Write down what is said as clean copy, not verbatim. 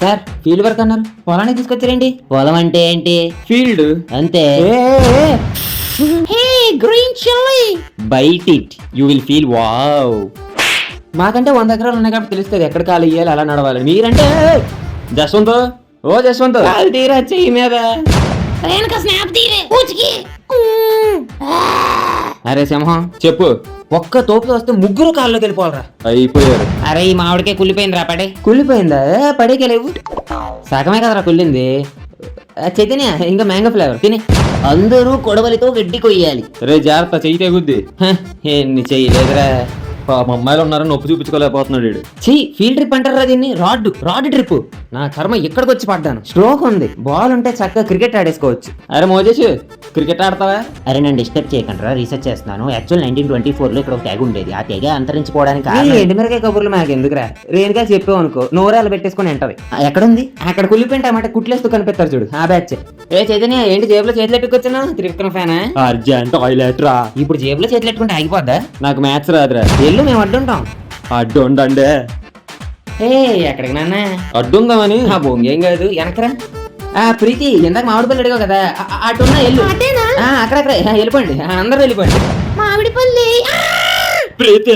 Sir field work అన్నారు, పొలానికి తీసుకొచ్చారండి. పొలం అంటే ఏంటి? ఫీల్డ్ అంతే. Green chilli bite it you will feel wow. మాకంటే 100 ఎకరాలు ఉన్నాయి కాబట్టి తెలుస్తుంది ఎక్కడ కాలు ఇయ్యాలి, అలా నడవాలి. మీరంటే జస్వంత్, ఓ జస్వంత్ కాలు తీరా చెయ్యి మీద. అరే సింహం చెప్పు, ఒక్క తోపుతో వస్తే ముగ్గురు కాళ్ళలోకి వెళ్ళిపోవాలరా. అయిపోయారు. అరే ఈ మామిడికే కుళ్ళిపోయింది రా పడే. కుళ్ళిపోయిందా? పడేకే లేవు, సగమే కదరా కుళ్ళింది. చైతన్య ఇంకా మ్యాంగో ఫ్లేవర్ తిని. అందరూ కొడవలితో గడ్డి కొయ్యాలి. రే జాగ్రత్త, చెయ్యి తెగుద్ది. ఎన్ని చెయ్యలేదురా, అమ్మాయిలు ఉన్నారని నొప్పి చూపించుకోలేకపోతున్నాడు వీడు. చీ, ఫీల్డ్ ట్రిప్ అంటారా దీన్ని? Rod trip. నా కర్మ ఇక్కడికి వచ్చి పడ్డాను. స్ట్రోక్ ఉంది, బాల్ ఉంటే చక్కగా క్రికెట్ ఆడేసుకోవచ్చు. అరే మోజేష్, క్రికెట్ ఆడతావా? అరే నన్ను డిస్టర్బ్ చేయకండి, రీసెర్చ్ చేస్తున్నాను. యాక్చువల్ 1924 లో ఇక్కడ ఒక తెగ ఉండేది. ఆ తెగ అంతరించిపోవడానికి ఎండుమిరకాయ కబుర్లు మాకు ఎందుకురా? రేణుగా చెప్పావు అనుకో, నోరాలు పెట్టేసుకుని ఎంటది. ఎక్కడుంది? అక్కడ కుళ్ళిపోయింటే అన్నమాట కుట్లేస్తూ కనిపెడతారు చూడు, ఆ బ్యాచ్. ఏ చైతన్య ఏంటి జేబులో చేతులు ఎట్టుకొచ్చాను? త్రివిక్రమ్ ఫ్యానా? అర్జెంట్ టాయిలెట్ రా. ఇప్పుడు జేబులో చేతులు ఎట్టుకుంటే ఆగిపోద్దా? నాకు మ్యాథ్స్ రాదురా. ఎల్లు, మేము అడ్డుంటాం. అడ్డు ఉండండి. ఏ ఎక్కడికి నాన్న? అడ్డుందామని. బొంగేం కాదు, వెనకరా. ప్రీతి ఇందాక మామిడి పళ్ళు అడిగావు కదా, అటున్నా ఎల్లు. అక్కడక్కడ వెళ్ళిపోండి, అందరూ వెళ్ళిపోండి. మామిడి పల్లి ప్రీతి